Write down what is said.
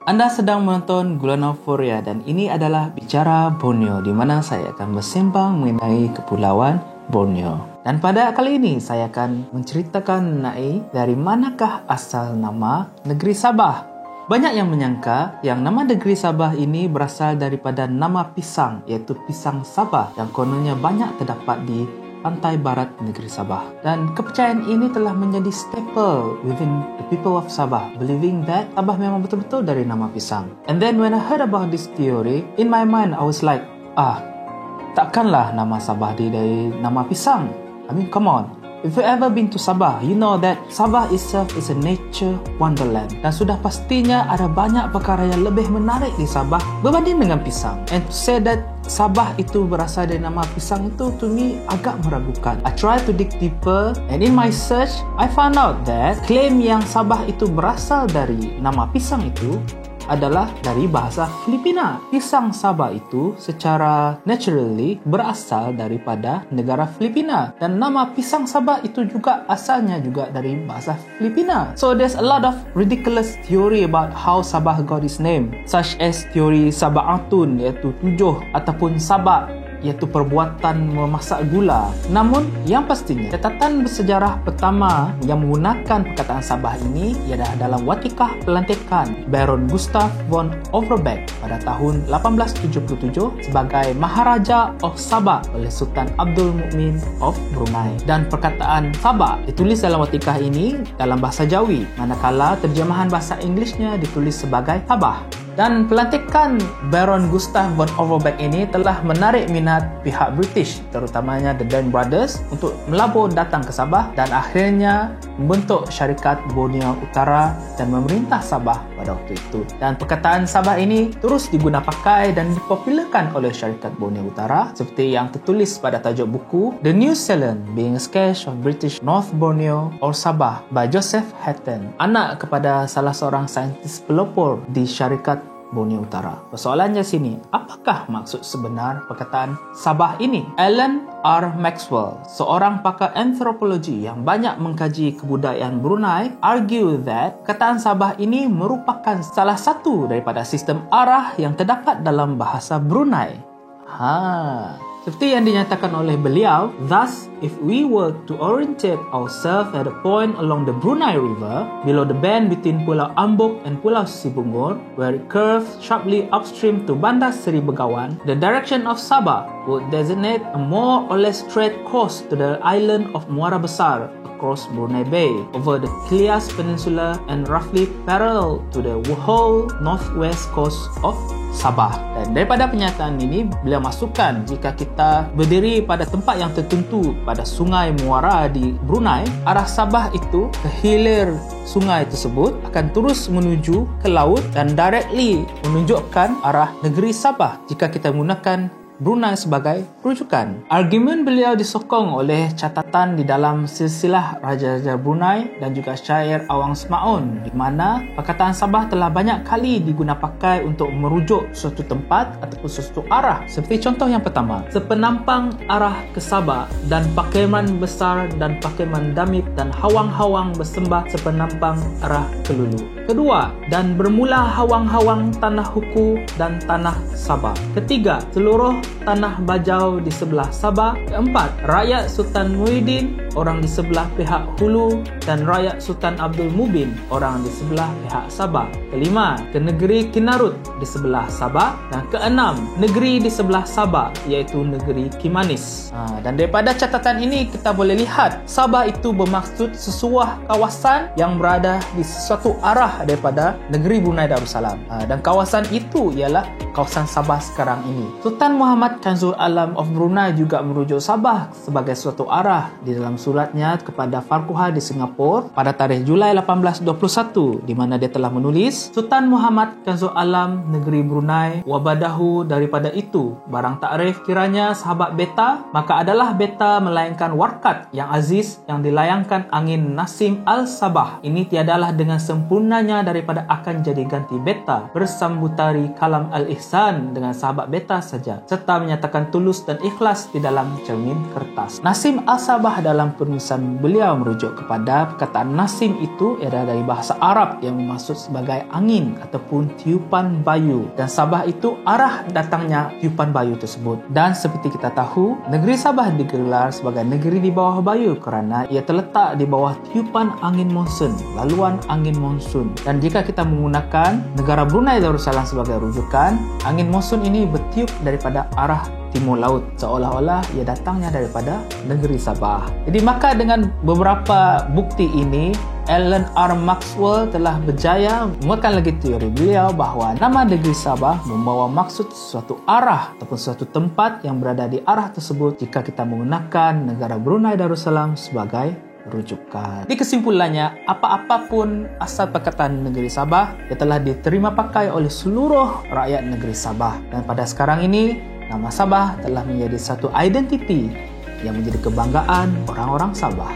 Anda sedang menonton Gulanoforia dan ini adalah Bicara Borneo di mana saya akan bersembang mengenai Kepulauan Borneo. Dan pada kali ini saya akan menceritakan mengenai dari manakah asal nama negeri Sabah. Banyak yang menyangka yang nama negeri Sabah ini berasal daripada nama pisang, iaitu pisang Sabah yang kononnya banyak terdapat di pantai barat negeri Sabah. Dan kepercayaan ini telah menjadi staple within the people of Sabah, believing that Sabah memang betul-betul dari nama pisang. And then when I heard about this theory, in my mind I was like, takkanlah nama Sabah dari nama pisang. I mean, come on. If you ever been to Sabah, you know that Sabah itself is a nature wonderland. Dan sudah pastinya ada banyak perkara yang lebih menarik di Sabah berbanding dengan pisang. And to say that Sabah itu berasal dari nama pisang itu to me agak meragukan. I try to dig deeper and in my search, I found out that claim yang Sabah itu berasal dari nama pisang itu adalah dari bahasa Filipina. Pisang Sabah itu secara naturally berasal daripada negara Filipina dan nama pisang Sabah itu juga asalnya juga dari bahasa Filipina. So there's a lot of ridiculous theory about how Sabah got its name, such as teori Sabah Atun iaitu 7 ataupun Sabah iaitu perbuatan memasak gula. Namun, yang pastinya, catatan bersejarah pertama yang menggunakan perkataan Sabah ini ialah dalam watikah pelantikan Baron Gustav von Overbeck pada tahun 1877 sebagai Maharaja of Sabah oleh Sultan Abdul Mukmin of Brunei. Dan perkataan Sabah ditulis dalam watikah ini dalam bahasa Jawi, manakala terjemahan bahasa Inggrisnya ditulis sebagai Sabah. Dan pelantikan Baron Gustav von Overbeck ini telah menarik minat pihak British, terutamanya The Dam Brothers, untuk melabur datang ke Sabah dan akhirnya membentuk syarikat Borneo Utara dan memerintah Sabah pada waktu itu. Dan perkataan Sabah ini terus digunapakai dan dipopularkan oleh syarikat Borneo Utara seperti yang tertulis pada tajuk buku The New Zealand Being a Sketch of British North Borneo or Sabah by Joseph Hatton, anak kepada salah seorang saintis pelopor di syarikat Borneo Utara. Persoalannya sini, apakah maksud sebenar perkataan Sabah ini? Alan R. Maxwell, seorang pakar antropologi yang banyak mengkaji kebudayaan Brunei, argue that perkataan Sabah ini merupakan salah satu daripada sistem arah yang terdapat dalam bahasa Brunei. Seperti yang dinyatakan oleh beliau, thus, if we were to orientate ourselves at a point along the Brunei River, below the bend between Pulau Ambok and Pulau Sibungur, where it curves sharply upstream to Bandar Seri Begawan, the direction of Sabah would designate a more or less straight course to the island of Muara Besar, across Brunei Bay, over the Klias Peninsula and roughly parallel to the whole northwest coast of Sabah. Dan daripada pernyataan ini, beliau masukkan jika kita berdiri pada tempat yang tertentu pada sungai Muara di Brunei, arah Sabah itu ke hilir sungai tersebut akan terus menuju ke laut dan directly menunjukkan arah negeri Sabah jika kita menggunakan Brunei sebagai rujukan. Argumen beliau disokong oleh catatan di dalam silsilah Raja-Raja Brunei dan juga syair Awang Semaun, di mana perkataan Sabah telah banyak kali digunapakai untuk merujuk suatu tempat ataupun suatu arah. Seperti contoh yang pertama, sepenampang arah ke Sabah dan pakeman besar dan pakeman damit dan hawang-hawang bersembah sepenampang arah ke Lulu. Kedua, dan bermula hawang-hawang tanah Huku dan tanah Sabah. Ketiga, seluruh tanah Bajau di sebelah Sabah. Keempat, rakyat Sultan Muhyiddin, orang di sebelah pihak Hulu, dan rakyat Sultan Abdul Mubin, orang di sebelah pihak Sabah. Kelima, ke negeri Kinarut di sebelah Sabah. Dan keenam, negeri di sebelah Sabah, iaitu negeri Kimanis. Dan daripada catatan ini kita boleh lihat Sabah itu bermaksud sesuatu kawasan yang berada di sesuatu arah daripada negeri Brunei Darussalam. Dan kawasan itu ialah kawasan Sabah sekarang ini. Sultan Muhammad Kanzul Alam of Brunei juga merujuk Sabah sebagai suatu arah di dalam suratnya kepada Farquhar di Singapura pada tarikh Julai 1821, di mana dia telah menulis, Sultan Muhammad Kanzul Alam negeri Brunei wabadahu, daripada itu barang takrif kiranya sahabat beta, maka adalah beta melayankan warkat yang aziz yang dilayangkan angin Nasim Al-Sabah. Ini tiadalah dengan sempurnanya daripada akan jadi ganti beta bersambutari kalam Al-Ihsan ihsan dengan sahabat beta saja, serta menyatakan tulus dan ikhlas di dalam cermin kertas. Nasim As-Sabah dalam penulisan beliau merujuk kepada perkataan nasim itu adalah dari bahasa Arab yang bermaksud sebagai angin ataupun tiupan bayu, dan Sabah itu arah datangnya tiupan bayu tersebut. Dan seperti kita tahu, negeri Sabah digelar sebagai negeri di bawah bayu kerana ia terletak di bawah tiupan angin monsun, laluan angin monsun. Dan jika kita menggunakan negara Brunei Darussalam sebagai rujukan, angin monsun ini bertiup daripada arah timur laut, seolah-olah ia datangnya daripada negeri Sabah. Jadi maka dengan beberapa bukti ini, Alan R. Maxwell telah berjaya menguatkan lagi teori beliau bahawa nama negeri Sabah membawa maksud suatu arah ataupun suatu tempat yang berada di arah tersebut jika kita menggunakan negara Brunei Darussalam sebagai rujukan. Di kesimpulannya, apa-apapun asal perkataan negeri Sabah, ia telah diterima pakai oleh seluruh rakyat negeri Sabah. Dan pada sekarang ini, nama Sabah telah menjadi satu identiti yang menjadi kebanggaan orang-orang Sabah.